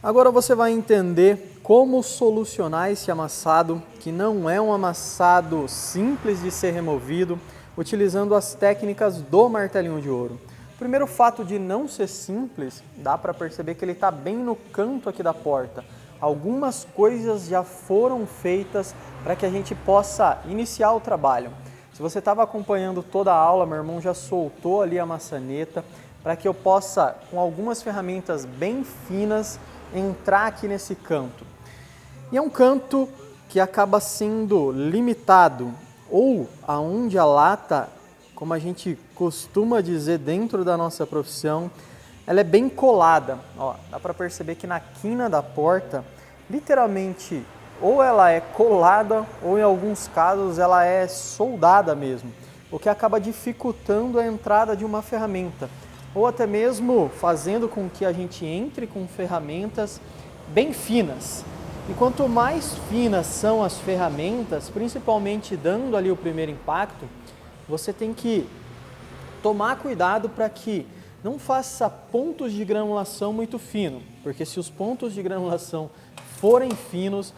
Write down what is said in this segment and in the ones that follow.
Agora você vai entender como solucionar esse amassado, que não é um amassado simples de ser removido, utilizando as técnicas do martelinho de ouro. O primeiro fato de não ser simples, dá para perceber que ele está bem no canto aqui da porta. Algumas coisas já foram feitas para que a gente possa iniciar o trabalho. Se você estava acompanhando toda a aula, meu irmão já soltou ali a maçaneta para que eu possa, com algumas ferramentas bem finas, entrar aqui nesse canto. E é um canto que acaba sendo limitado, ou aonde a lata, como a gente costuma dizer dentro da nossa profissão, ela é bem colada. Ó, dá para perceber que na quina da porta, literalmente, ou ela é colada, ou em alguns casos ela é soldada mesmo, o que acaba dificultando a entrada de uma ferramenta, ou até mesmo fazendo com que a gente entre com ferramentas bem finas. E quanto mais finas são as ferramentas, principalmente dando ali o primeiro impacto, você tem que tomar cuidado para que não faça pontos de granulação muito finos, porque se os pontos de granulação forem finos,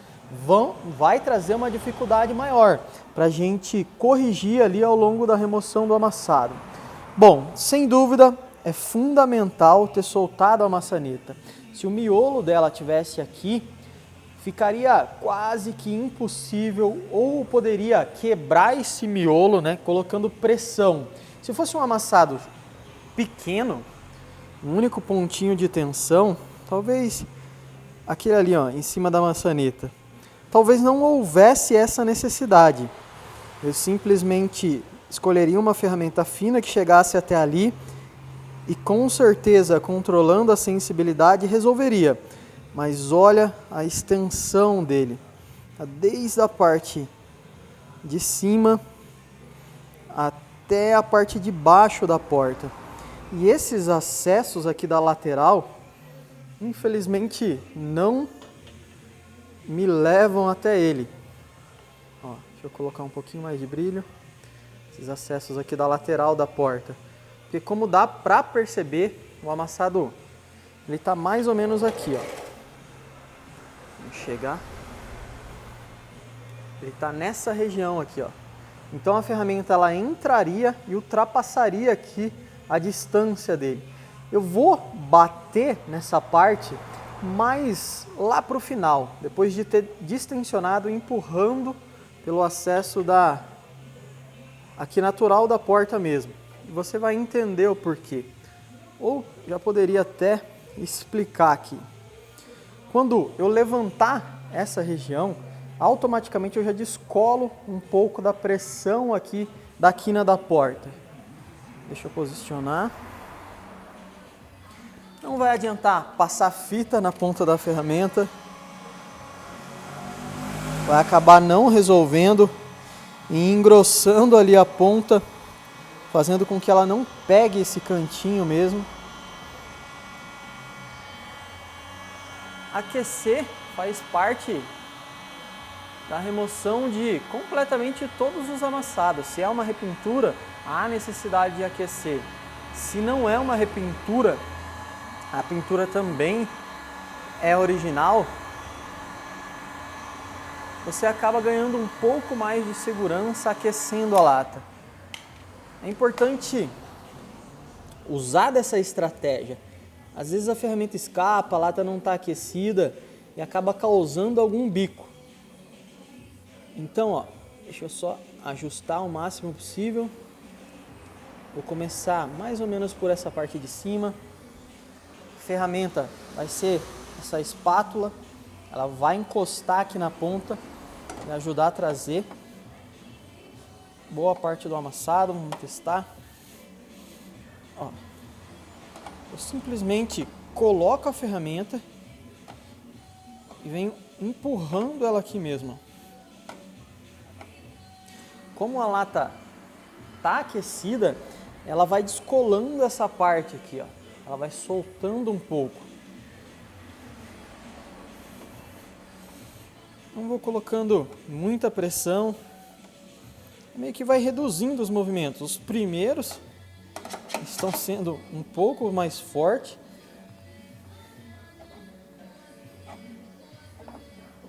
vai trazer uma dificuldade maior para a gente corrigir ali ao longo da remoção do amassado. Bom, sem dúvida, é fundamental ter soltado a maçaneta. Se o miolo dela tivesse aqui, ficaria quase que impossível, ou poderia quebrar esse miolo, né, colocando pressão. Se fosse um amassado pequeno, um único pontinho de tensão, talvez aquele ali, ó, em cima da maçaneta, talvez não houvesse essa necessidade. Eu simplesmente escolheria uma ferramenta fina que chegasse até ali e com certeza, controlando a sensibilidade, resolveria. Mas olha a extensão dele, desde a parte de cima até a parte de baixo da porta. E esses acessos aqui da lateral, infelizmente, não me levam até ele. Ó, deixa eu colocar um pouquinho mais de brilho. Esses acessos aqui da lateral da porta. Porque como dá para perceber, o amassado ele está mais ou menos aqui, ó. Vamos chegar. Ele está nessa região aqui, ó. Então a ferramenta ela entraria e ultrapassaria aqui a distância dele. Eu vou bater nessa parte mais lá para o final, depois de ter distensionado, empurrando pelo acesso aqui natural da porta mesmo. E você vai entender o porquê. Ou já poderia até explicar aqui. Quando eu levantar essa região, automaticamente eu já descolo um pouco da pressão aqui da quina da porta. Deixa eu posicionar. Não vai adiantar passar fita na ponta da ferramenta. Vai acabar não resolvendo e engrossando ali a ponta, fazendo com que ela não pegue esse cantinho mesmo. Aquecer faz parte da remoção de completamente todos os amassados. Se é uma repintura, há necessidade de aquecer. Se não é uma repintura, a pintura também é original, você acaba ganhando um pouco mais de segurança aquecendo a lata. É importante usar dessa estratégia. Às vezes a ferramenta escapa, a lata não está aquecida e acaba causando algum bico. Então, ó, deixa eu só ajustar o máximo possível. Vou começar mais ou menos por essa parte de cima. A ferramenta vai ser essa espátula, ela vai encostar aqui na ponta e ajudar a trazer boa parte do amassado. Vamos testar. Ó, eu simplesmente coloco a ferramenta e venho empurrando ela aqui mesmo. Como a lata está aquecida, ela vai descolando essa parte aqui, ó. Ela vai soltando um pouco. Não vou colocando muita pressão. Meio que vai reduzindo os movimentos. Os primeiros estão sendo um pouco mais fortes.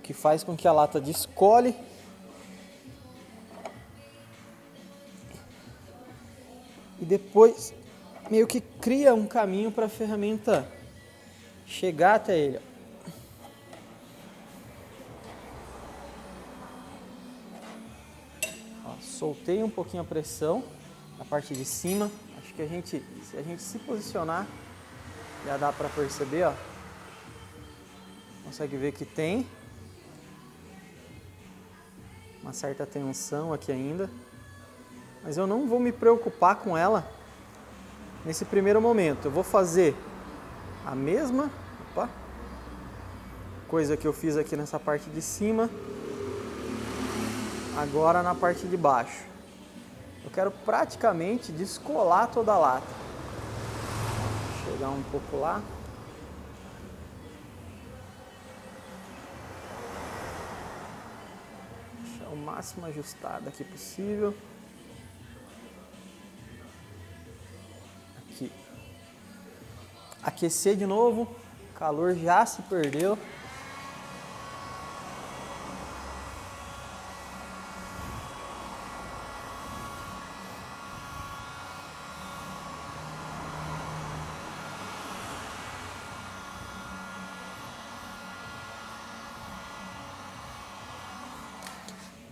que faz com que a lata descole e depois meio que cria um caminho para a ferramenta chegar até ele. Ó, soltei um pouquinho a pressão na parte de cima. Acho que se a gente se posicionar, já dá para perceber, ó. Consegue ver que tem uma certa tensão aqui ainda, mas eu não vou me preocupar com ela nesse primeiro momento. Eu vou fazer a mesma coisa que eu fiz aqui nessa parte de cima, agora na parte de baixo. Eu quero praticamente descolar toda a lata. Vou chegar um pouco lá. Deixar o máximo ajustado aqui possível. Aqui. Aquecer de novo, o calor já se perdeu.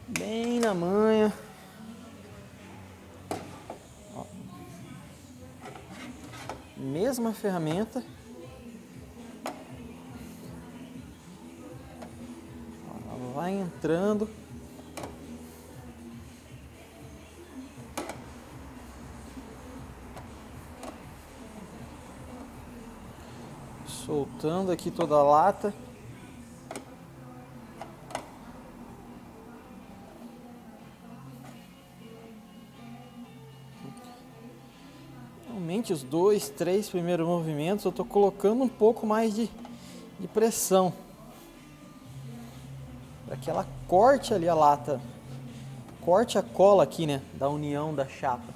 Bem na manha. Ó. Mesma ferramenta. Ó, ela vai entrando. Soltando aqui toda a lata. Realmente os 2, 3 primeiros movimentos eu estou colocando um pouco mais de pressão. Para que ela corte ali a lata. Corte a cola aqui, né? Da união da chapa.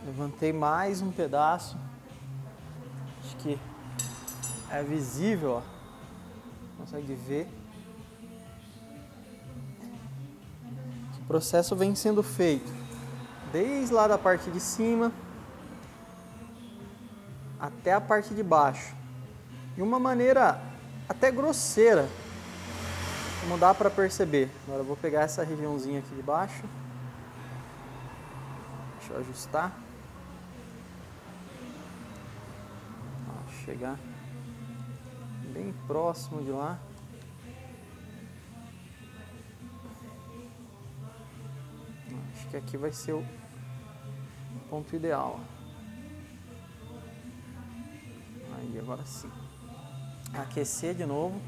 Levantei mais um pedaço. Acho que é visível, ó. Consegue ver. O processo vem sendo feito desde lá da parte de cima até a parte de baixo. De uma maneira até grosseira, como dá para perceber. Agora eu vou pegar essa regiãozinha aqui de baixo. Deixa eu ajustar. Ó, chegar bem próximo de lá. Acho que aqui vai ser o ponto ideal. Aí, agora sim. Aquecer de novo.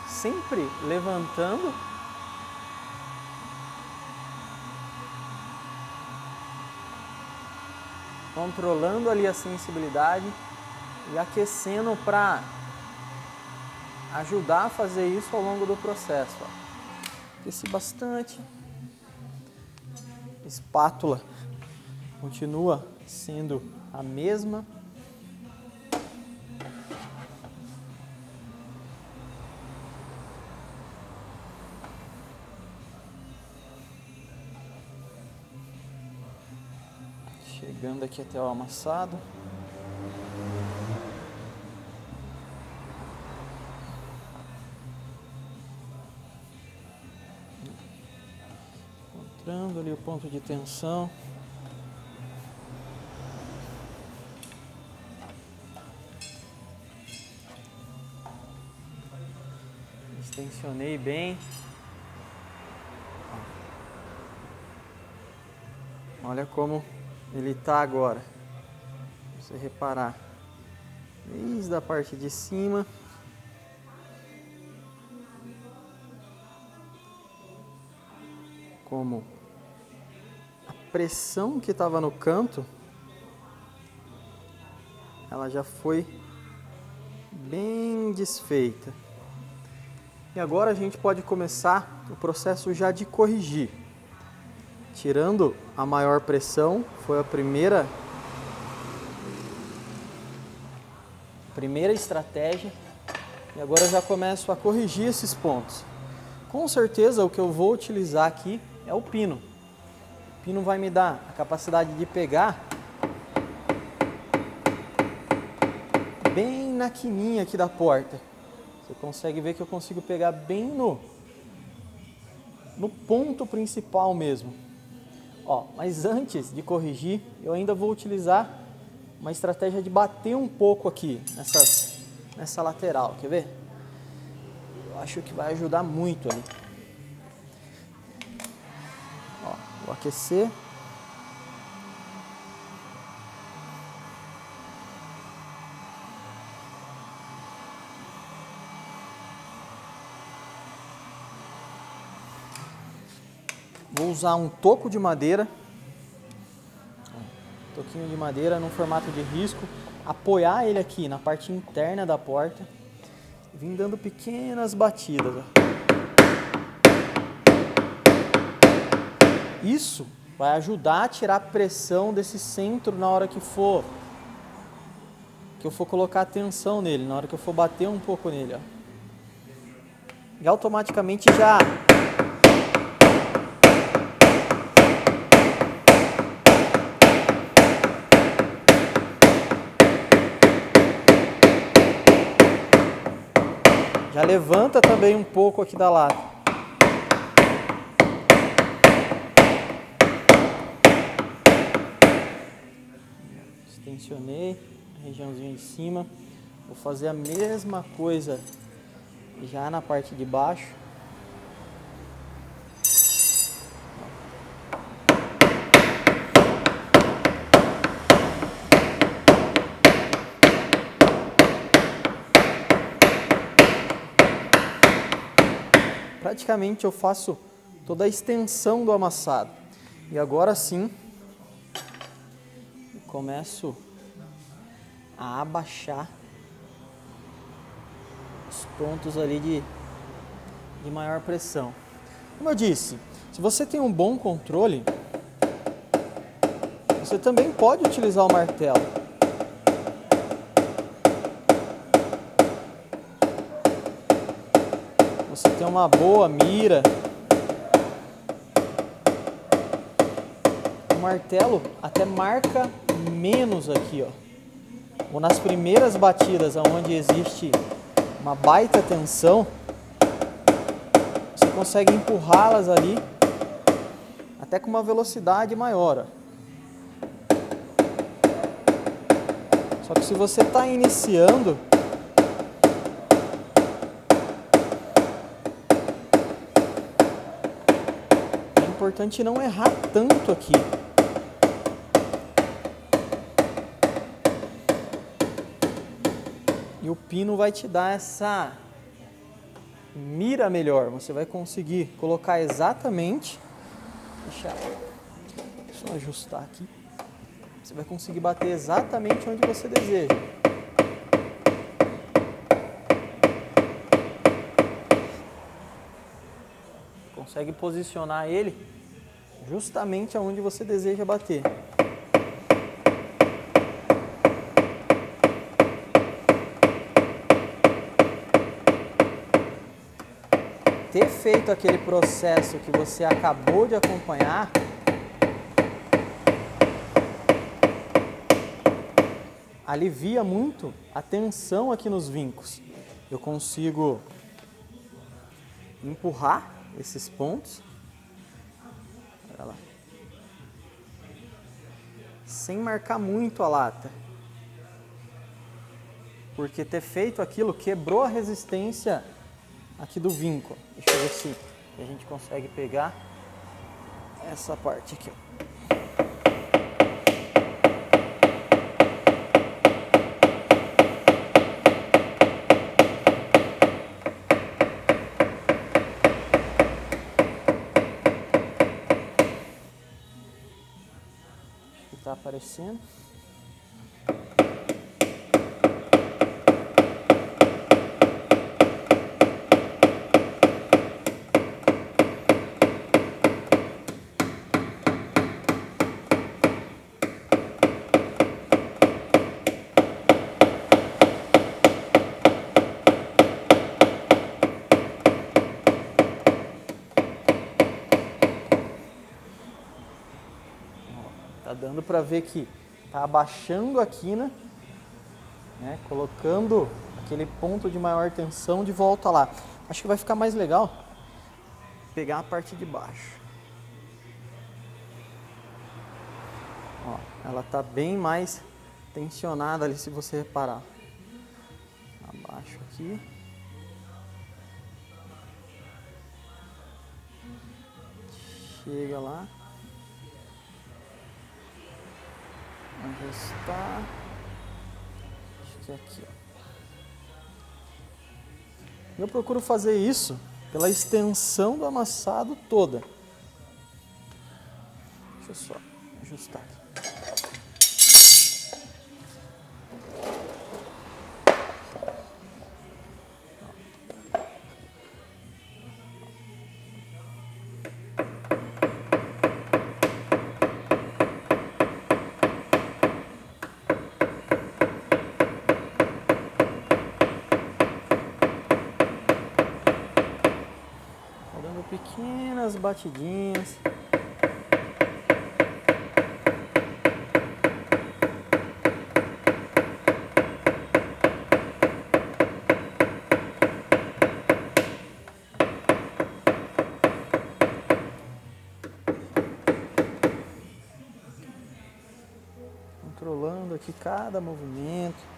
Sempre levantando. Controlando ali a sensibilidade e aquecendo para ajudar a fazer isso ao longo do processo. Aqueci bastante. Espátula continua sendo a mesma. Chegando aqui até o amassado. Encontrando ali o ponto de tensão. Extensionei bem. Olha como ele está agora. Você reparar, desde a parte de cima, como a pressão que estava no canto, ela já foi bem desfeita. E agora a gente pode começar o processo já de corrigir. tirando a maior pressão, foi a primeira estratégia. E agora eu já começo a corrigir esses pontos. Com certeza o que eu vou utilizar aqui é o pino. O pino vai me dar a capacidade de pegar bem na quininha aqui da porta. Você consegue ver que eu consigo pegar bem no ponto principal mesmo. Ó, mas antes de corrigir, eu ainda vou utilizar uma estratégia de bater um pouco aqui nessa lateral, quer ver? Eu acho que vai ajudar muito ali. Ó, vou aquecer. Vou usar um toco de madeira, toquinho de madeira no formato de risco, apoiar ele aqui na parte interna da porta, vim dando pequenas batidas. Ó. Isso vai ajudar a tirar a pressão desse centro na hora que eu for colocar tensão nele, na hora que eu for bater um pouco nele. Ó. E automaticamente já levanta também um pouco aqui da lata. Extensionei a regiãozinha de cima. Vou fazer a mesma coisa já na parte de baixo. Praticamente eu faço toda a extensão do amassado. E agora sim, eu começo a abaixar os pontos ali de maior pressão. Como eu disse, se você tem um bom controle, você também pode utilizar o martelo. Você tem uma boa mira. O martelo até marca menos aqui, ó. Ou nas primeiras batidas, onde existe uma baita tensão, você consegue empurrá-las ali até com uma velocidade maior. Ó. Só que se você está iniciando, é importante não errar tanto aqui. E o pino vai te dar essa mira melhor. Você vai conseguir colocar exatamente. Deixa eu só ajustar aqui. Você vai conseguir bater exatamente onde você deseja. Consegue posicionar ele justamente aonde você deseja bater. Ter feito aquele processo que você acabou de acompanhar alivia muito a tensão aqui nos vincos. Eu consigo empurrar esses pontos, olha lá, sem marcar muito a lata, porque ter feito aquilo quebrou a resistência aqui do vinco. Deixa eu ver se a gente consegue pegar essa parte aqui. Está aparecendo. Tá dando para ver que tá abaixando a quina, né? Colocando aquele ponto de maior tensão de volta lá. Acho que vai ficar mais legal pegar a parte de baixo. Ó, ela tá bem mais tensionada ali, se você reparar. Abaixo aqui. Chega lá. Ajustar. Acho que é aqui, ó. Eu procuro fazer isso pela extensão do amassado toda. Deixa eu só ajustar aqui. Dando pequenas batidinhas. Controlando aqui cada movimento.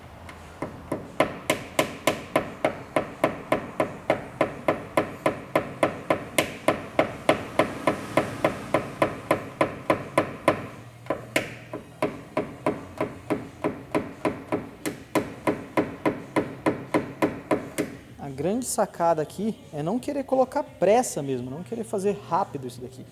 A grande sacada aqui é não querer colocar pressa mesmo, não querer fazer rápido isso daqui.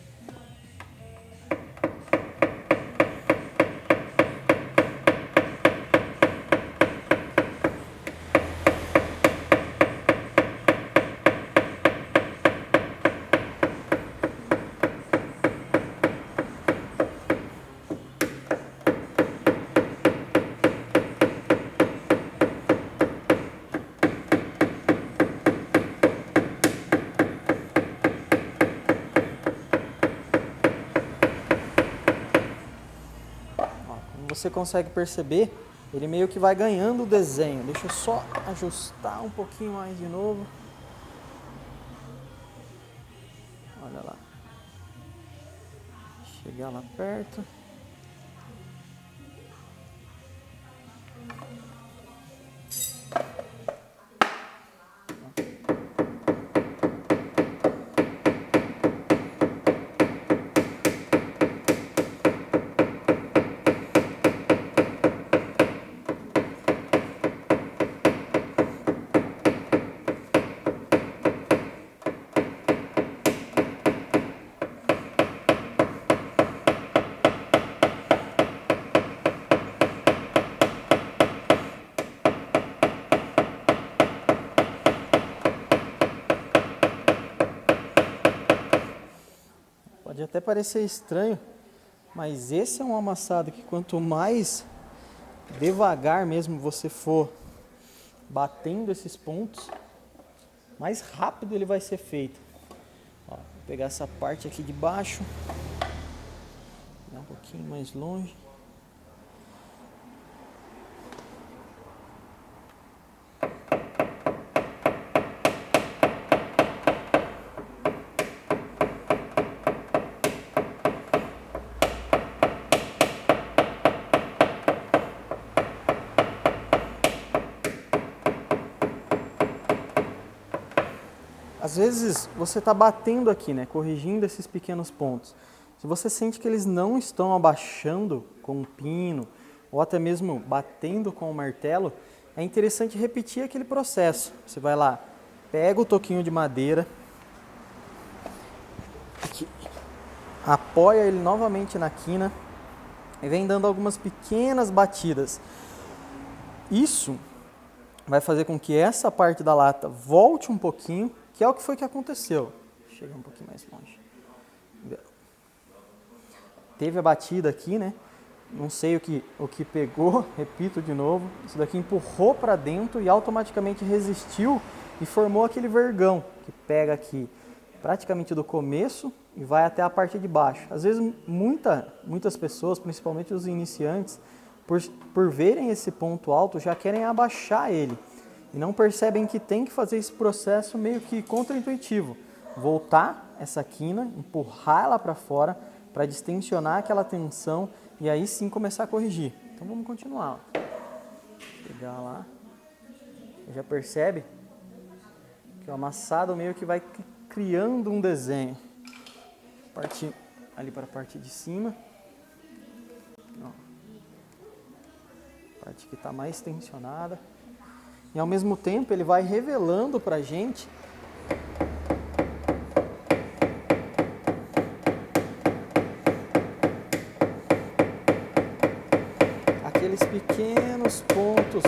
Você consegue perceber, ele meio que vai ganhando o desenho. Deixa eu só ajustar um pouquinho mais de novo. Olha lá. Chegar lá perto. Pode até parecer estranho, mas esse é um amassado que quanto mais devagar mesmo você for batendo esses pontos, mais rápido ele vai ser feito. Ó, vou pegar essa parte aqui de baixo, um pouquinho mais longe. Às vezes você está batendo aqui, né, corrigindo esses pequenos pontos. Se você sente que eles não estão abaixando com o pino, ou até mesmo batendo com o martelo, é interessante repetir aquele processo. Você vai lá, pega o toquinho de madeira, aqui, apoia ele novamente na quina e vem dando algumas pequenas batidas. Isso vai fazer com que essa parte da lata volte um pouquinho, que é o que foi que aconteceu. Chega um pouquinho mais longe. Teve a batida aqui, né? Não sei o que pegou, repito de novo. Isso daqui empurrou para dentro e automaticamente resistiu e formou aquele vergão que pega aqui praticamente do começo e vai até a parte de baixo. Às vezes muitas pessoas, principalmente os iniciantes, por verem esse ponto alto, já querem abaixar ele e não percebem que tem que fazer esse processo meio que contraintuitivo. Voltar essa quina, empurrar ela para fora para distensionar aquela tensão e aí sim começar a corrigir. Então vamos continuar. Pegar lá. Já percebe que o amassado meio que vai criando um desenho. Partir ali para a parte de cima. Ó. Parte que está mais tensionada. E ao mesmo tempo ele vai revelando para a gente aqueles pequenos pontos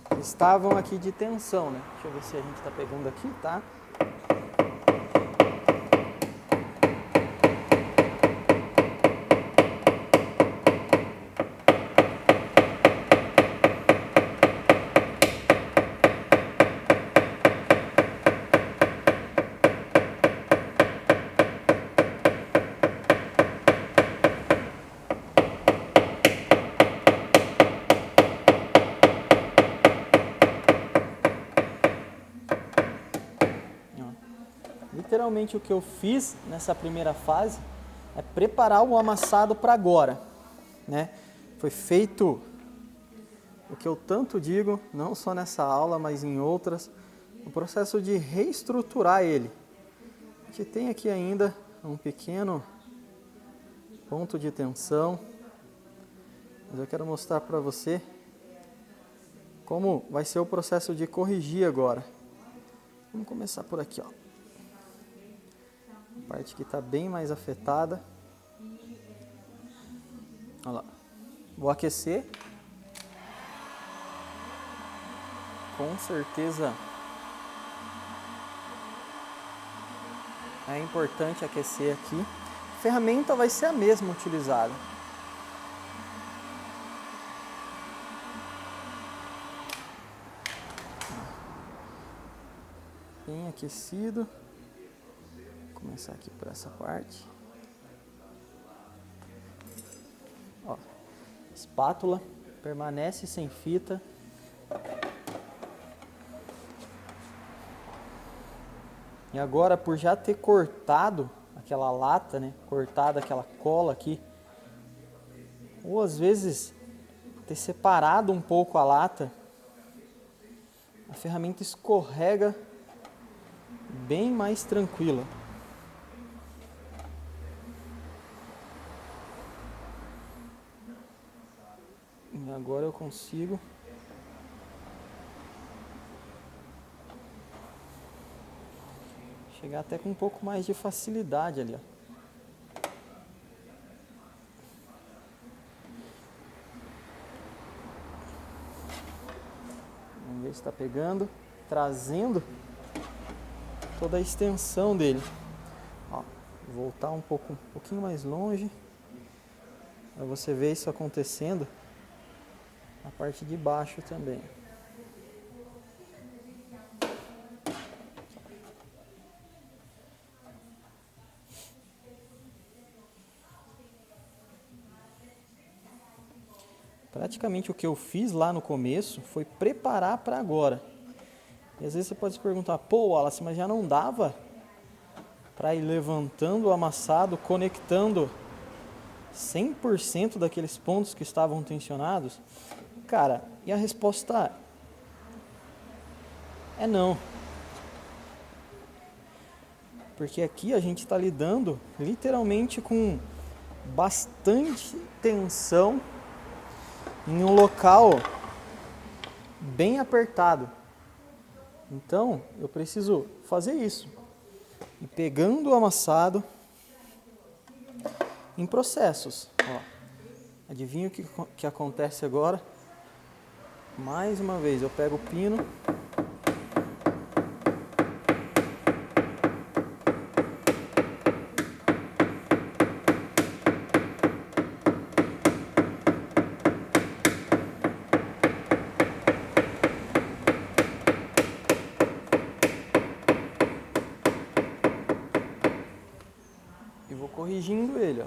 que estavam aqui de tensão, né? Deixa eu ver se a gente está pegando aqui, tá? Literalmente o que eu fiz nessa primeira fase é preparar o amassado para agora, né? Foi feito o que eu tanto digo, não só nessa aula, mas em outras, o processo de reestruturar ele. A gente tem aqui ainda um pequeno ponto de tensão, mas eu quero mostrar para você como vai ser o processo de corrigir agora. Vamos começar por aqui, ó. A parte que está bem mais afetada. Olha lá. Vou aquecer. Com certeza é importante aquecer aqui. A ferramenta vai ser a mesma utilizada. Bem aquecido. Vou começar aqui por essa parte. Ó, espátula permanece sem fita. E agora, por já ter cortado aquela lata, né, cortado aquela cola aqui, ou às vezes ter separado um pouco a lata, a ferramenta escorrega bem mais tranquila. E agora eu consigo chegar até com um pouco mais de facilidade ali, ó. Vamos ver se está pegando, trazendo toda a extensão dele. Ó, voltar um pouquinho mais longe, para você ver isso acontecendo na parte de baixo também. Praticamente o que eu fiz lá no começo foi preparar para agora. E às vezes você pode se perguntar, pô, Wallace, mas já não dava para ir levantando o amassado, conectando 100% daqueles pontos que estavam tensionados? Cara, e a resposta é não. Porque aqui a gente está lidando literalmente com bastante tensão em um local bem apertado. Então, eu preciso fazer isso. E pegando o amassado em processos. Ó, adivinha o que acontece agora? Mais uma vez, eu pego o pino. corrigindo ele, ó.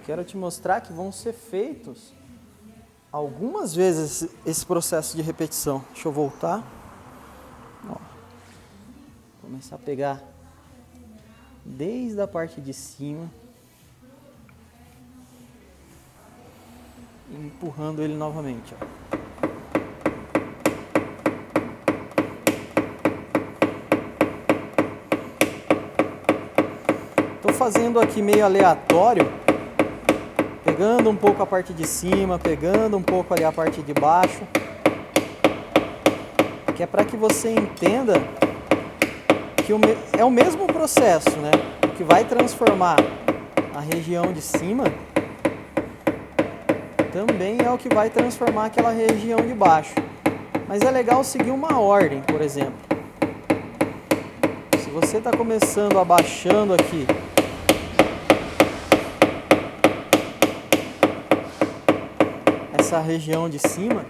Quero te mostrar que vão ser feitos algumas vezes esse processo de repetição. Deixa eu voltar. Ó, começar a pegar desde a parte de cima, empurrando ele novamente, ó. Tô fazendo aqui meio aleatório, pegando um pouco a parte de cima, pegando um pouco ali a parte de baixo, que é para que você entenda que é o mesmo processo, né? O que vai transformar a região de cima também é o que vai transformar aquela região de baixo. Mas é legal seguir uma ordem, por exemplo. Se você está começando abaixando aqui, essa região de cima,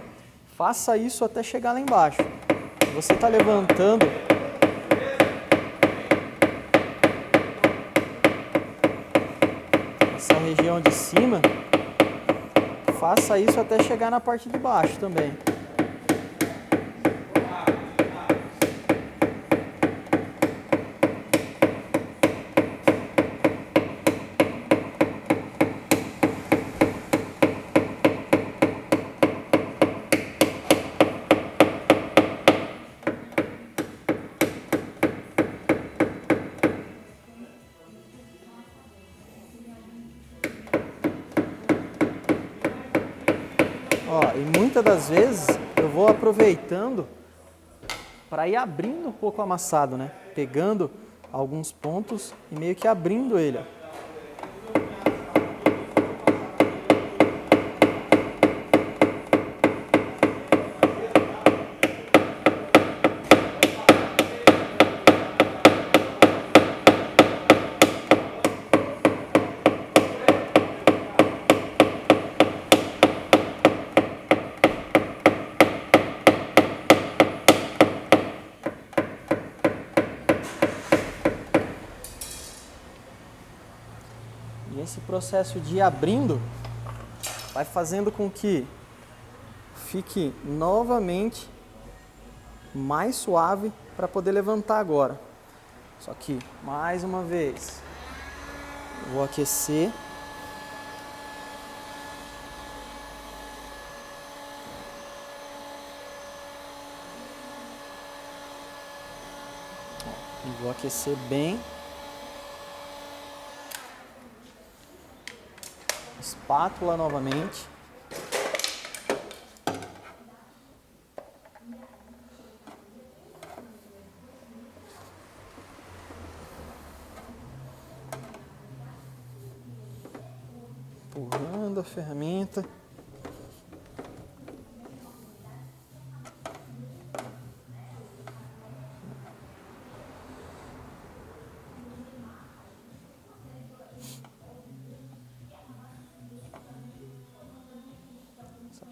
faça isso até chegar lá embaixo. Se você está levantando essa região de cima, faça isso até chegar na parte de baixo também. Ó, e muitas das vezes eu vou aproveitando para ir abrindo um pouco o amassado, né? Pegando alguns pontos e meio que abrindo ele, ó. E esse processo de ir abrindo vai fazendo com que fique novamente mais suave para poder levantar agora. Só que, mais uma vez, eu vou aquecer. E vou aquecer bem. Espátula novamente. Empurrando a ferramenta.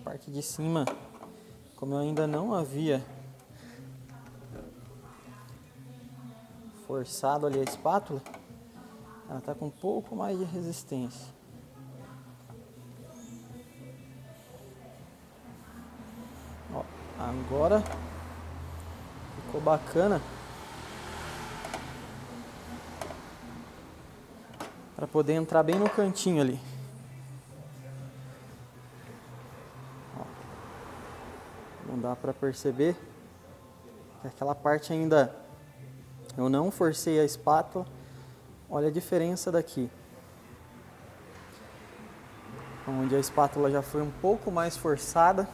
Parte de cima, como eu ainda não havia forçado ali a espátula, ela está com um pouco mais de resistência. Ó, agora ficou bacana para poder entrar bem no cantinho ali. Não dá para perceber que aquela parte ainda eu não forcei a espátula. Olha a diferença daqui, onde a espátula já foi um pouco mais forçada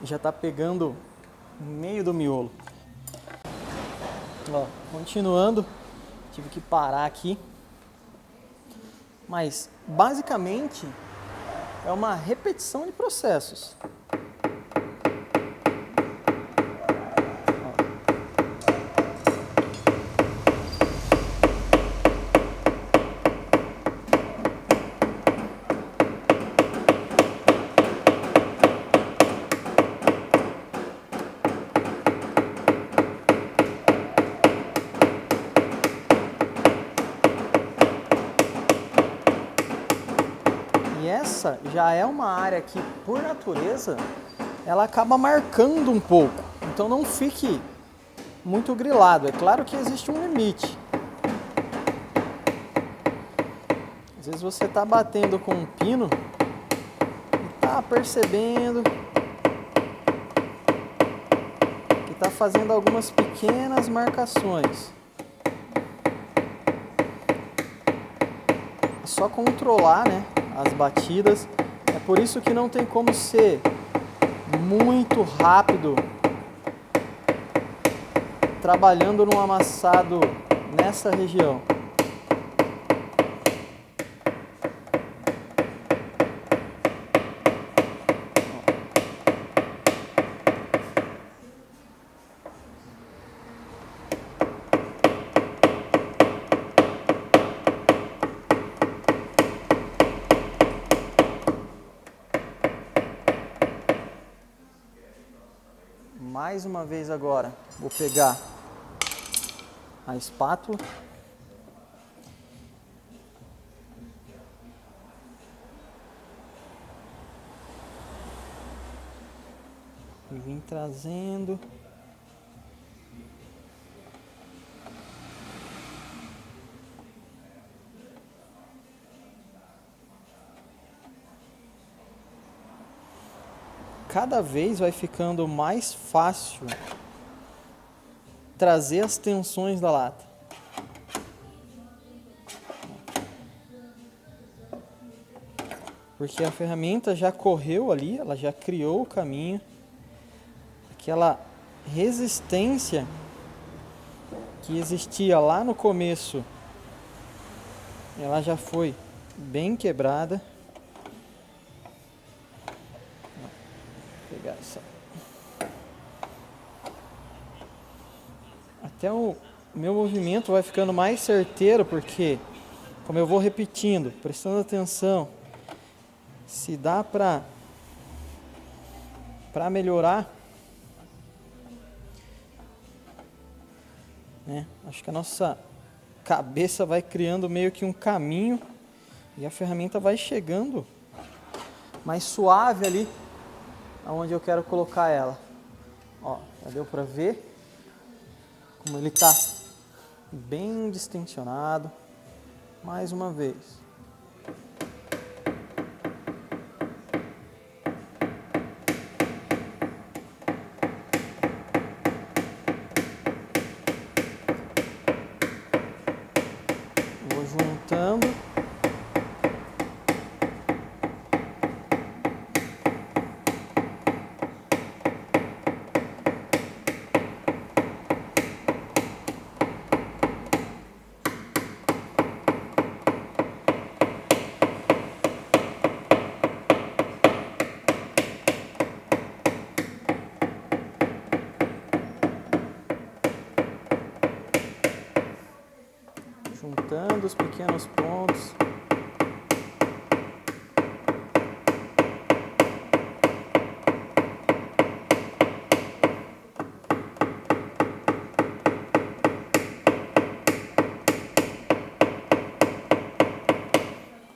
e já está pegando no meio do miolo. Ó, continuando, tive que parar aqui, mas basicamente é uma repetição de processos. essa já é uma área que, por natureza, ela acaba marcando um pouco. Então não fique muito grilado. É claro que existe um limite. Às vezes você está batendo com um pino e está percebendo que está fazendo algumas pequenas marcações. É só controlar, né, as batidas. É por isso que não tem como ser muito rápido trabalhando no amassado nessa região. Mais uma vez agora, vou pegar a espátula e vim trazendo cada vez vai ficando mais fácil trazer as tensões da lata. Porque a ferramenta já correu ali, ela já criou o caminho. Aquela resistência que existia lá no começo, ela já foi bem quebrada. Vou pegar essa. Até o meu movimento vai ficando mais certeiro, porque como eu vou repetindo, prestando atenção, se dá para melhorar, né? Acho que a nossa cabeça vai criando meio que um caminho e a ferramenta vai chegando mais suave ali aonde eu quero colocar ela. Ó, já deu para ver como ele está bem distensionado. Mais uma vez. Vou juntando. Juntando os pequenos pontos.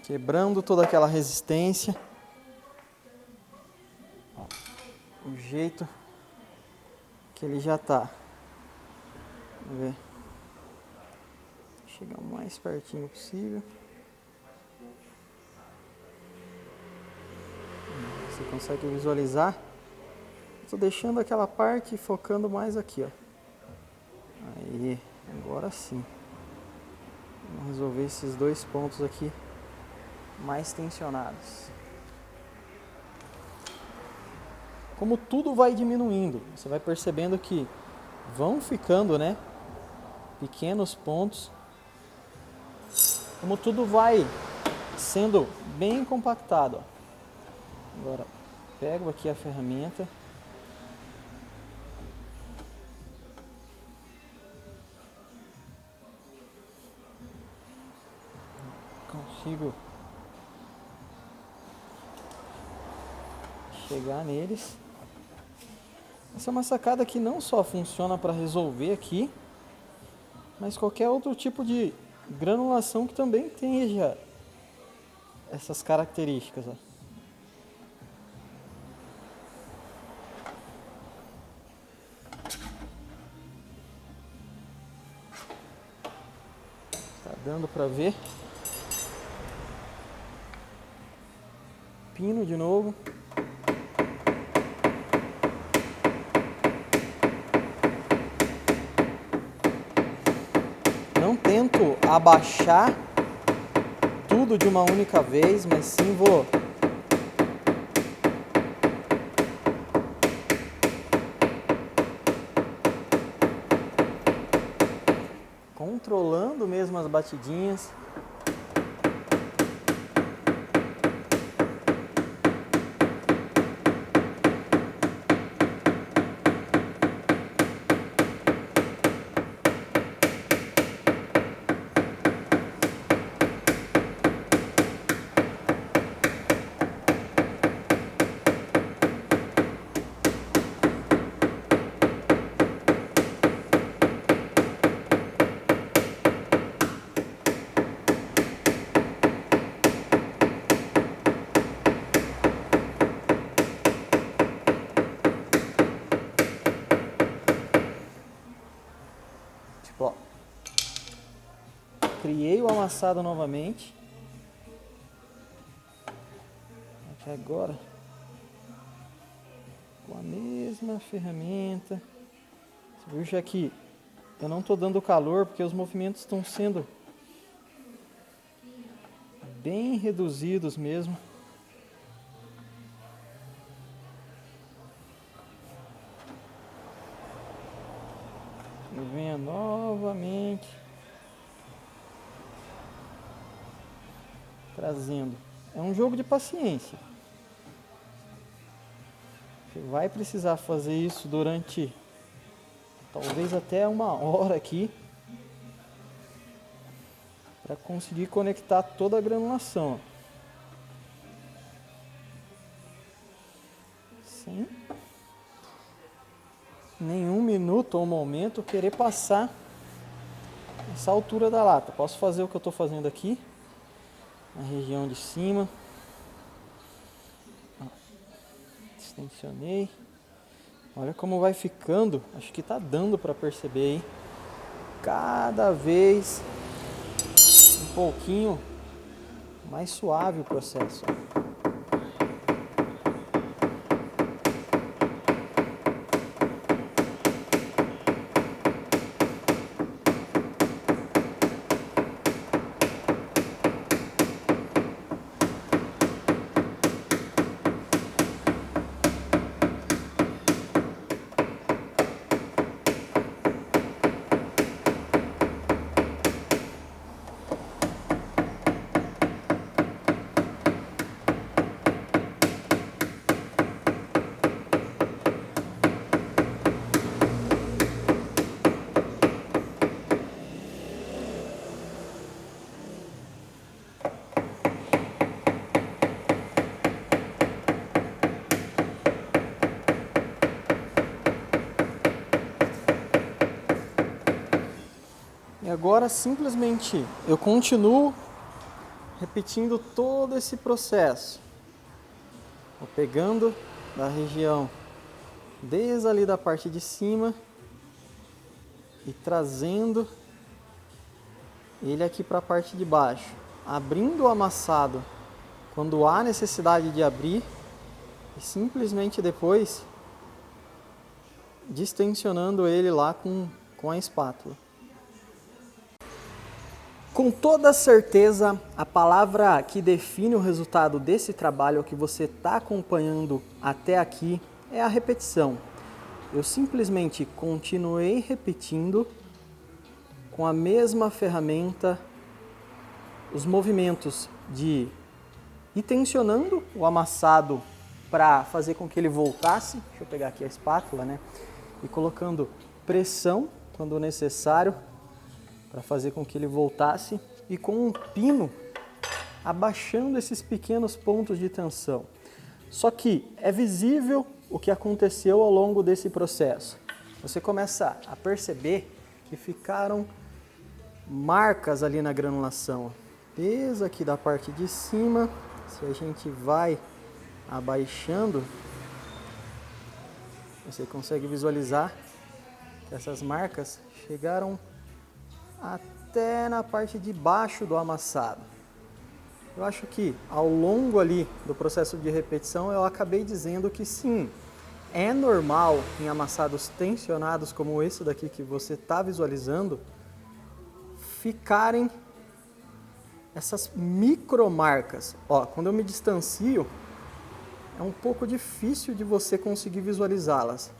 Quebrando toda aquela resistência. Ó, o jeito que ele já tá. Vamos ver. Chegar o mais pertinho possível. Você consegue visualizar? Estou deixando aquela parte e focando mais aqui, ó. Aí, agora sim. Vamos resolver esses dois pontos aqui mais tensionados. Como tudo vai diminuindo, você vai percebendo que vão ficando, né, pequenos pontos. Como tudo vai sendo bem compactado, ó. Agora, pego aqui a ferramenta. Consigo chegar neles. Essa é uma sacada que não só funciona para resolver aqui, mas qualquer outro tipo de granulação que também tenha essas características, ó. Tá dando para ver. Pino de novo. Não tento abaixar tudo de uma única vez, mas sim vou controlando mesmo as batidinhas. Tipo, ó. Criei o amassado novamente. Aqui agora, com a mesma ferramenta. Você viu já que eu não estou dando calor porque os movimentos estão sendo bem reduzidos mesmo. E venha novamente trazendo. É um jogo de paciência. Você vai precisar fazer isso durante talvez até 1 hora aqui para conseguir conectar toda a granulação. Sem nenhum minuto ou momento querer passar essa altura da lata. Posso fazer o que eu estou fazendo aqui, na região de cima. Extensionei. Olha como vai ficando. Acho que tá dando para perceber aí. Cada vez um pouquinho mais suave o processo. E agora simplesmente eu continuo repetindo todo esse processo. Vou pegando da região desde ali da parte de cima e trazendo ele aqui para a parte de baixo, abrindo o amassado quando há necessidade de abrir e simplesmente depois distensionando ele lá com a espátula. Com toda certeza, a palavra que define o resultado desse trabalho que você está acompanhando até aqui é a repetição. Eu simplesmente continuei repetindo com a mesma ferramenta os movimentos de ir tensionando o amassado para fazer com que ele voltasse. Deixa eu pegar aqui a espátula, né? E colocando pressão quando necessário para fazer com que ele voltasse, e com um pino abaixando esses pequenos pontos de tensão. Só que é visível o que aconteceu ao longo desse processo. Você começa a perceber que ficaram marcas ali na granulação. limpeza aqui da parte de cima. Se a gente vai abaixando, você consegue visualizar que essas marcas chegaram até na parte de baixo do amassado. Eu acho que ao longo ali do processo de repetição eu acabei dizendo que sim, é normal em amassados tensionados como esse daqui que você está visualizando, ficarem essas micromarcas. Ó, quando eu me distancio, é um pouco difícil de você conseguir visualizá-las.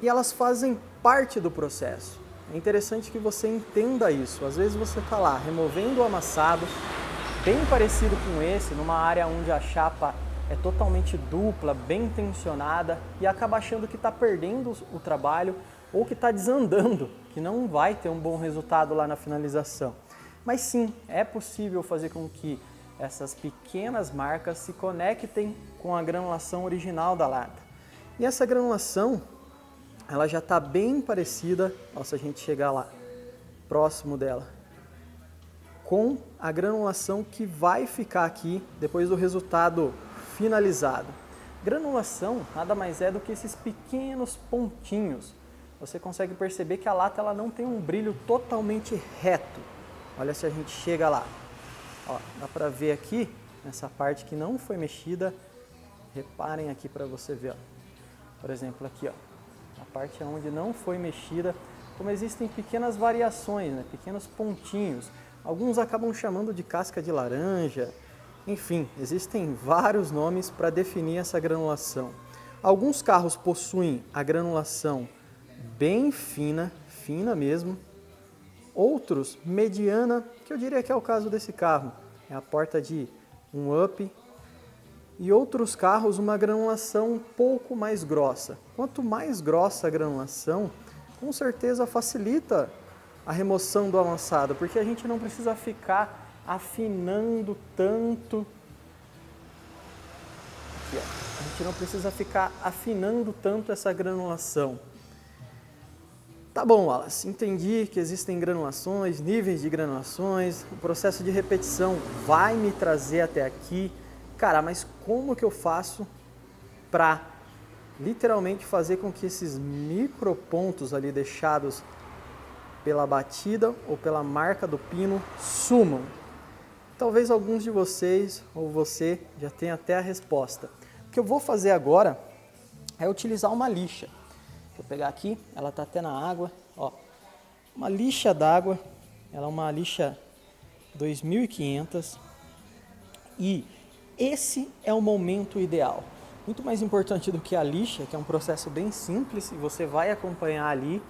E elas fazem parte do processo. É interessante que você entenda isso. Às vezes você está lá removendo o amassado, bem parecido com esse, numa área onde a chapa é totalmente dupla, bem tensionada, e acaba achando que está perdendo o trabalho ou que está desandando, que não vai ter um bom resultado lá na finalização. Mas sim, é possível fazer com que essas pequenas marcas se conectem com a granulação original da lata. E essa granulação, ela já está bem parecida, ó, se a gente chegar lá, próximo dela, com a granulação que vai ficar aqui depois do resultado finalizado. Granulação nada mais é do que esses pequenos pontinhos. Você consegue perceber que a lata ela não tem um brilho totalmente reto. Olha se a gente chega lá. Ó, dá para ver aqui, nessa parte que não foi mexida, reparem aqui para você ver. Ó. Por exemplo, aqui, ó. A parte onde não foi mexida, como existem pequenas variações, né? Pequenos pontinhos. Alguns acabam chamando de casca de laranja. Enfim, existem vários nomes para definir essa granulação. Alguns carros possuem a granulação bem fina, fina mesmo. Outros, mediana, que eu diria que é o caso desse carro. É a porta de um up. E outros carros, uma granulação um pouco mais grossa. Quanto mais grossa a granulação, com certeza facilita a remoção do amassado, porque a gente não precisa ficar afinando tanto. Aqui, ó. A gente não precisa ficar afinando tanto essa granulação. Tá bom, Wallace, entendi que existem granulações, níveis de granulações, o processo de repetição vai me trazer até aqui. Cara, mas como que eu faço para literalmente fazer com que esses micropontos ali deixados pela batida ou pela marca do pino sumam? Talvez alguns de vocês ou você já tenha até a resposta. O que eu vou fazer agora é utilizar uma lixa. Vou pegar aqui, ela está até na água, ó, uma lixa d'água, ela é uma lixa 2500 e esse é o momento ideal. Muito mais importante do que a lixa, que é um processo bem simples e você vai acompanhar ali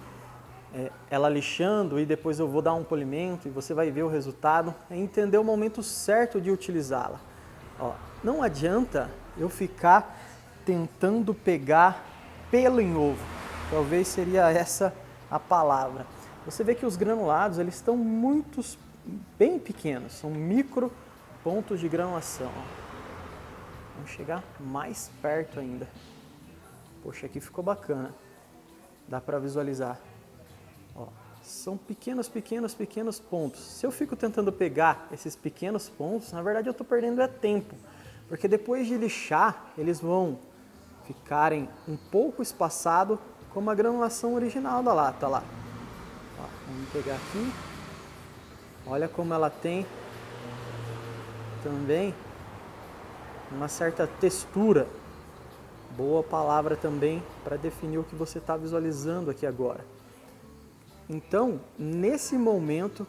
ela lixando e depois eu vou dar um polimento e você vai ver o resultado, é entender o momento certo de utilizá-la. Ó, não adianta eu ficar tentando pegar pelo em ovo. Talvez seria essa a palavra. Você vê que os granulados eles estão bem pequenos, são micro pontos de granulação. Vamos chegar mais perto ainda. Poxa, aqui ficou bacana. Dá para visualizar. Ó, são pequenos pontos. Se eu fico tentando pegar esses pequenos pontos, na verdade eu estou perdendo tempo. Porque depois de lixar, eles vão ficarem um pouco espaçados como a granulação original da lata lá. Ó, vamos pegar aqui. Olha como ela tem também uma certa textura. Boa palavra também para definir o que você está visualizando aqui agora. Então, nesse momento,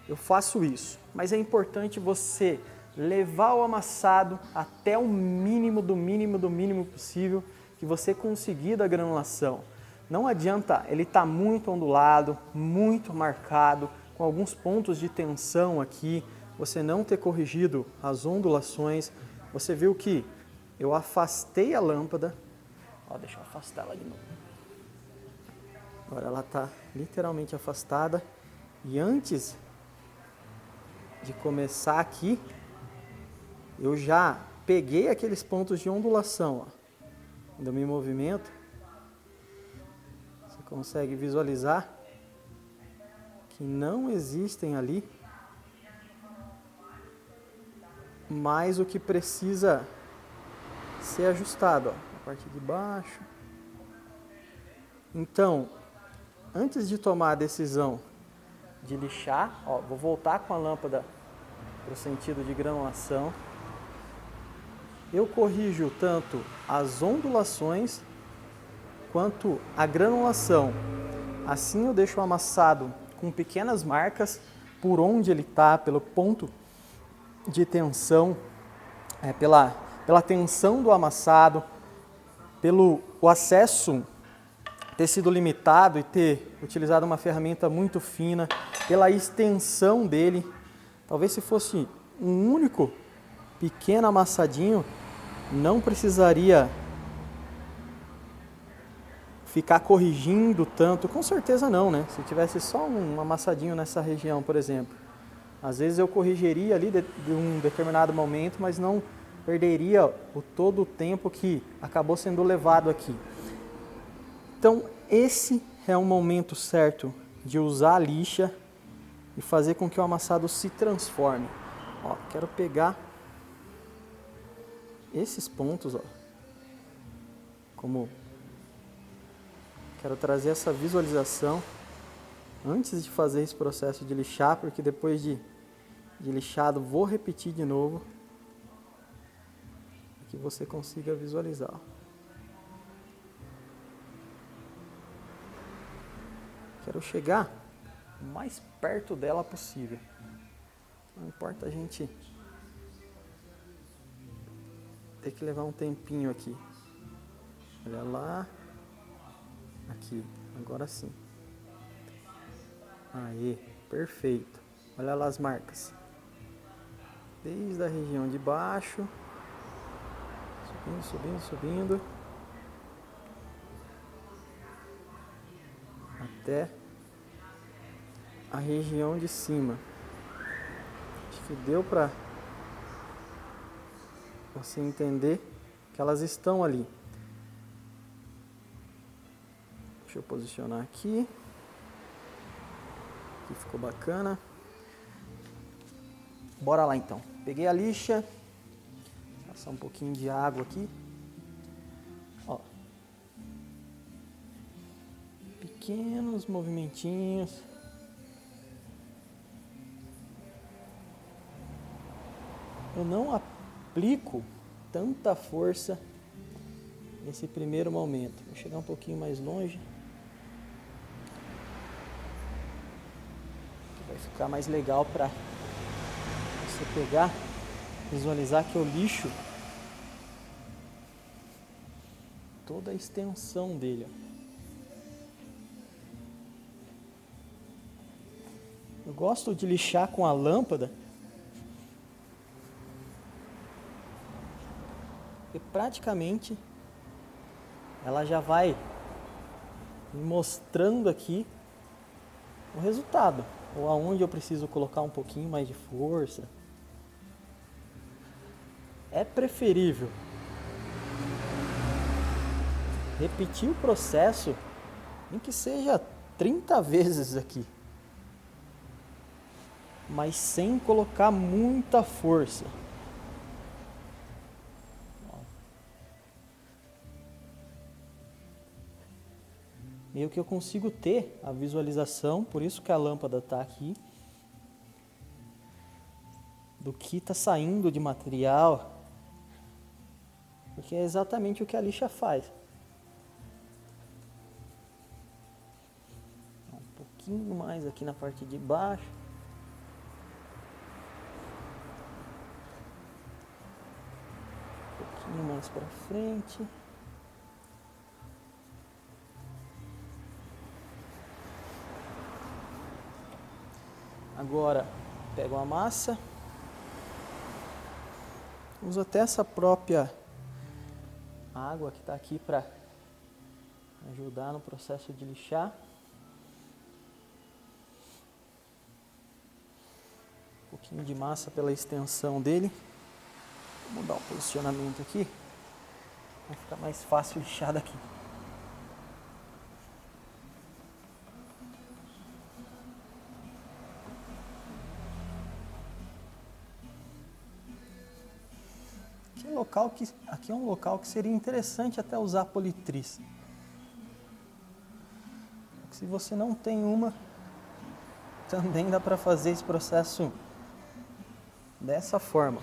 eu faço isso. Mas é importante você levar o amassado até o mínimo do mínimo possível que você conseguir da granulação. Não adianta ele estar muito ondulado, muito marcado, com alguns pontos de tensão aqui, você não ter corrigido as ondulações. Você viu que eu afastei a lâmpada. Ó, deixa eu afastar ela de novo. Agora ela está literalmente afastada. E antes de começar aqui, eu já peguei aqueles pontos de ondulação. Ó. Quando eu me movimento, você consegue visualizar que não existem ali mais o que precisa ser ajustado, ó, a parte de baixo. Então, antes de tomar a decisão de lixar, ó, vou voltar com a lâmpada para o sentido de granulação. Eu corrijo tanto as ondulações quanto a granulação. Assim eu deixo o amassado com pequenas marcas por onde ele está, pelo ponto de tensão, pela tensão do amassado, pelo o acesso ter sido limitado e ter utilizado uma ferramenta muito fina, pela extensão dele. Talvez se fosse um único pequeno amassadinho, não precisaria ficar corrigindo tanto. Com certeza não, né? Se tivesse só um amassadinho nessa região, por exemplo, às vezes eu corrigiria ali de um determinado momento, mas não perderia todo o tempo que acabou sendo levado aqui. Então, esse é o momento certo de usar a lixa e fazer com que o amassado se transforme. Ó, quero pegar esses pontos, ó, como quero trazer essa visualização antes de fazer esse processo de lixar, porque depois de lixado vou repetir de novo, para que você consiga visualizar. Quero chegar o mais perto dela possível. Não importa a gente ter que levar um tempinho aqui. Olha lá. Aqui. Agora sim. Aí, perfeito. Olha lá as marcas. Desde a região de baixo. Subindo, subindo, subindo. Até a região de cima. Acho que deu para você entender que elas estão ali. Deixa eu posicionar aqui. Aqui ficou bacana. Bora lá então. Peguei a lixa. Passar um pouquinho de água aqui. Ó. Pequenos movimentinhos. Eu não aplico tanta força nesse primeiro momento. Vou chegar um pouquinho mais longe. Vai ficar mais legal para você pegar, visualizar que eu lixo toda a extensão dele. Eu gosto de lixar com a lâmpada, porque praticamente ela já vai me mostrando aqui o resultado, ou aonde eu preciso colocar um pouquinho mais de força. É preferível repetir o processo, nem que seja 30 vezes aqui, mas sem colocar muita força. Meio que eu consigo ter a visualização, por isso que a lâmpada está aqui, do que está saindo de material, porque é exatamente o que a lixa faz. Um pouquinho mais aqui na parte de baixo. Um pouquinho mais para frente. Agora, pego a massa, uso até essa própria água que está aqui para ajudar no processo de lixar. Um pouquinho de massa pela extensão dele. Vou mudar o posicionamento aqui, vai ficar mais fácil lixar daqui. aqui é um local que seria interessante até usar politriz. Se você não tem uma, também dá para fazer esse processo dessa forma.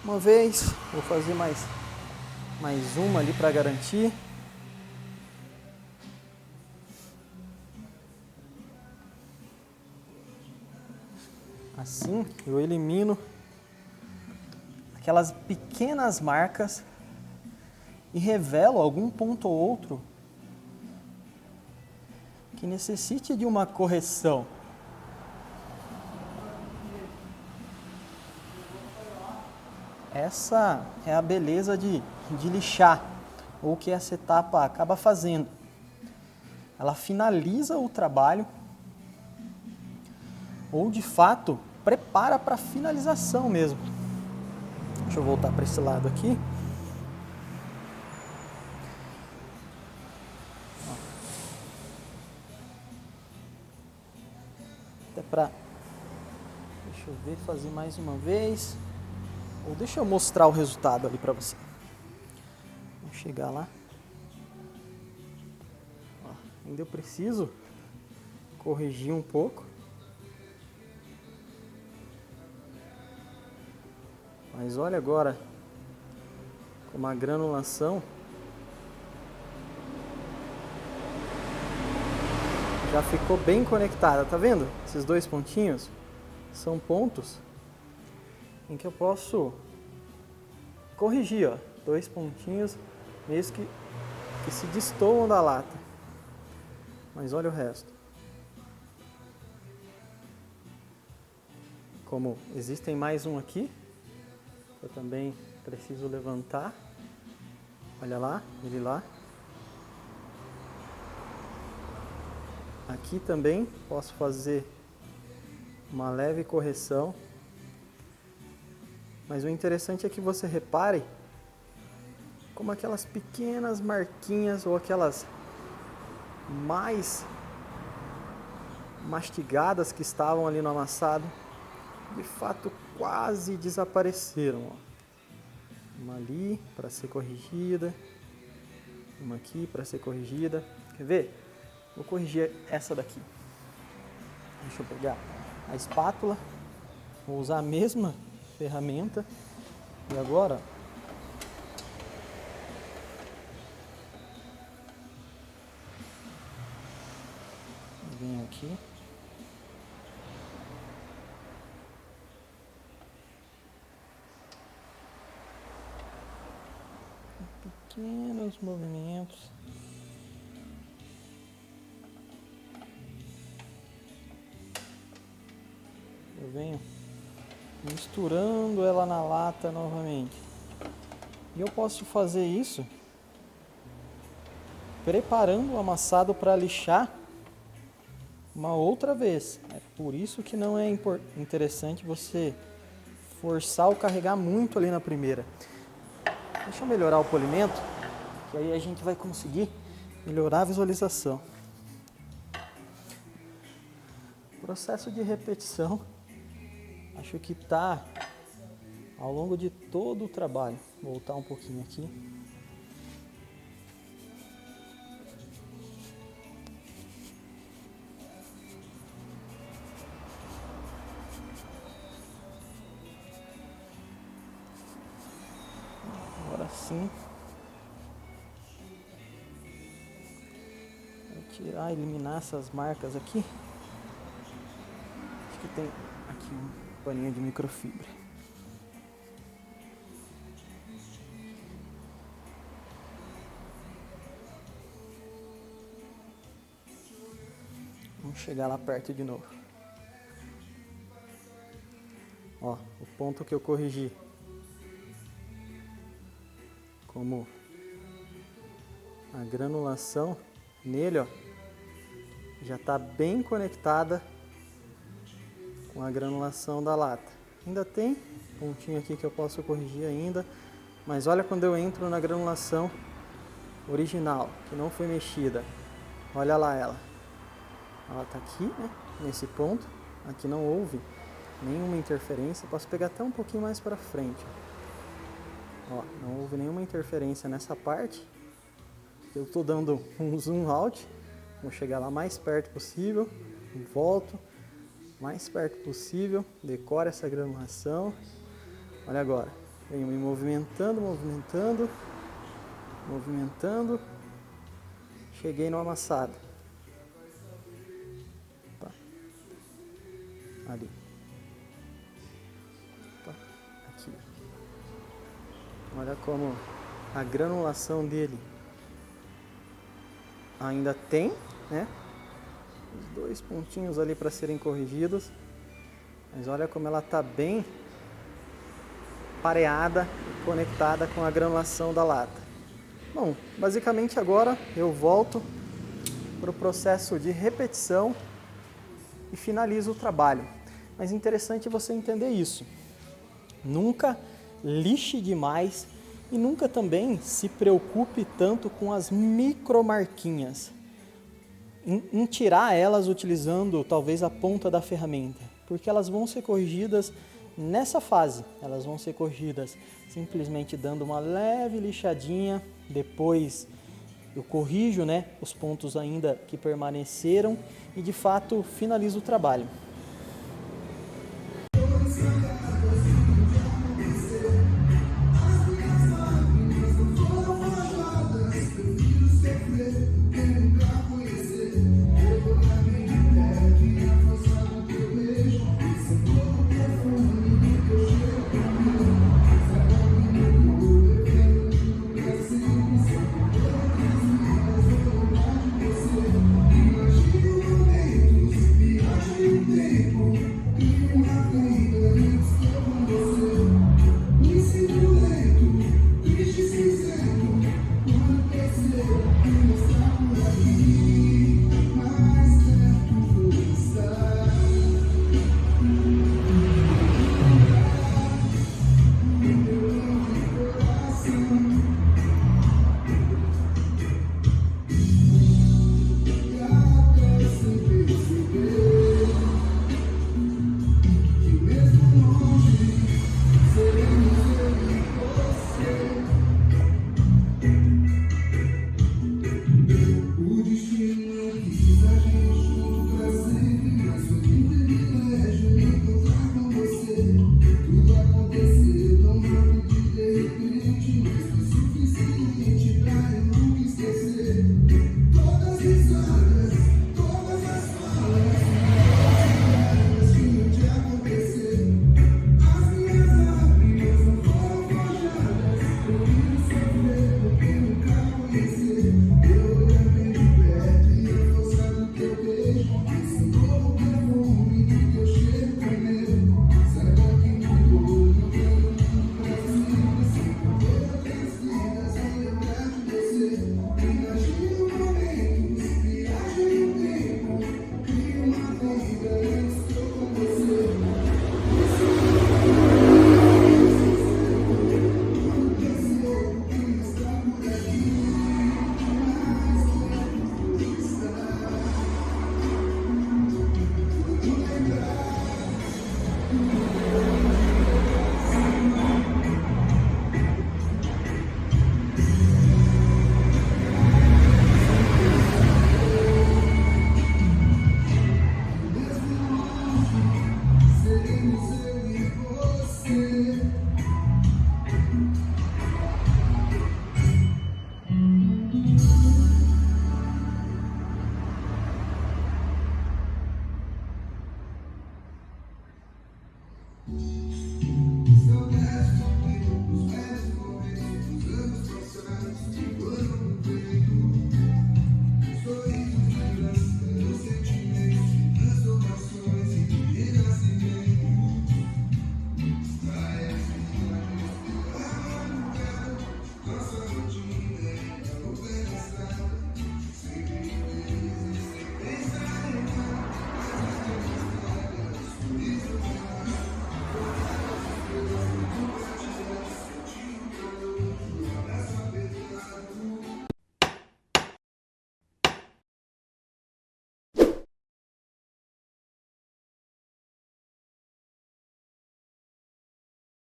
Uma vez, vou fazer mais uma ali para garantir. Assim eu elimino aquelas pequenas marcas e revelo algum ponto ou outro que necessite de uma correção. Essa é a beleza de lixar, ou o que essa etapa acaba fazendo. Ela finaliza o trabalho, ou de fato prepara para a finalização mesmo. Deixa eu voltar para esse lado aqui. Até para, deixa eu ver, fazer mais uma vez. Ou deixa eu mostrar o resultado ali para você. Vamos chegar lá. Ó, ainda eu preciso corrigir um pouco. Mas olha agora como a granulação já ficou bem conectada, tá vendo? Esses dois pontinhos são pontos em que eu posso corrigir, ó, dois pontinhos mesmo que se destoam da lata. Mas olha o resto. Como existem mais um aqui, eu também preciso levantar. Olha lá, ele lá. Aqui também posso fazer uma leve correção. Mas o interessante é que você repare como aquelas pequenas marquinhas ou aquelas mais mastigadas que estavam ali no amassado, de fato quase desapareceram. Ó. Uma ali para ser corrigida, uma aqui para ser corrigida. Quer ver? Vou corrigir essa daqui. Deixa eu pegar a espátula, vou usar a mesma ferramenta e agora venho aqui, pequenos movimentos. Eu venho misturando ela na lata novamente. E eu posso fazer isso preparando o amassado para lixar uma outra vez. É por isso que não é interessante você forçar ou carregar muito ali na primeira. Deixa eu melhorar o polimento, que aí a gente vai conseguir melhorar a visualização. Processo de repetição. Acho que está ao longo de todo o trabalho. Vou voltar um pouquinho aqui. Agora sim. Vou tirar, eliminar essas marcas aqui. Acho que tem aqui um paninho de microfibra. Vamos chegar lá perto de novo. Ó, o ponto que eu corrigi. Como a granulação nele, ó, já está bem conectada com a granulação da lata. Ainda tem pontinho aqui que eu posso corrigir ainda, mas olha quando eu entro na granulação original, que não foi mexida. Olha lá ela. Ela está aqui, né, nesse ponto. Aqui não houve nenhuma interferência. Posso pegar até um pouquinho mais para frente. Ó, não houve nenhuma interferência nessa parte. Eu estou dando um zoom out. Vou chegar lá mais perto possível. Volto. Mais perto possível. Decoro essa granulação. Olha agora. Venho me movimentando, movimentando. Movimentando. Cheguei no amassado. Opa. Ali. Opa. Aqui. Olha como a granulação dele ainda tem, né? Os dois pontinhos ali para serem corrigidos. Mas olha como ela está bem pareada e conectada com a granulação da lata. Bom, basicamente agora eu volto para o processo de repetição e finalizo o trabalho. Mas é interessante você entender isso. Nunca lixe demais e nunca também se preocupe tanto com as micromarquinhas. Em tirar elas utilizando talvez a ponta da ferramenta, porque elas vão ser corrigidas nessa fase. Elas vão ser corrigidas simplesmente dando uma leve lixadinha, depois eu corrijo, né, os pontos ainda que permaneceram e de fato finalizo o trabalho.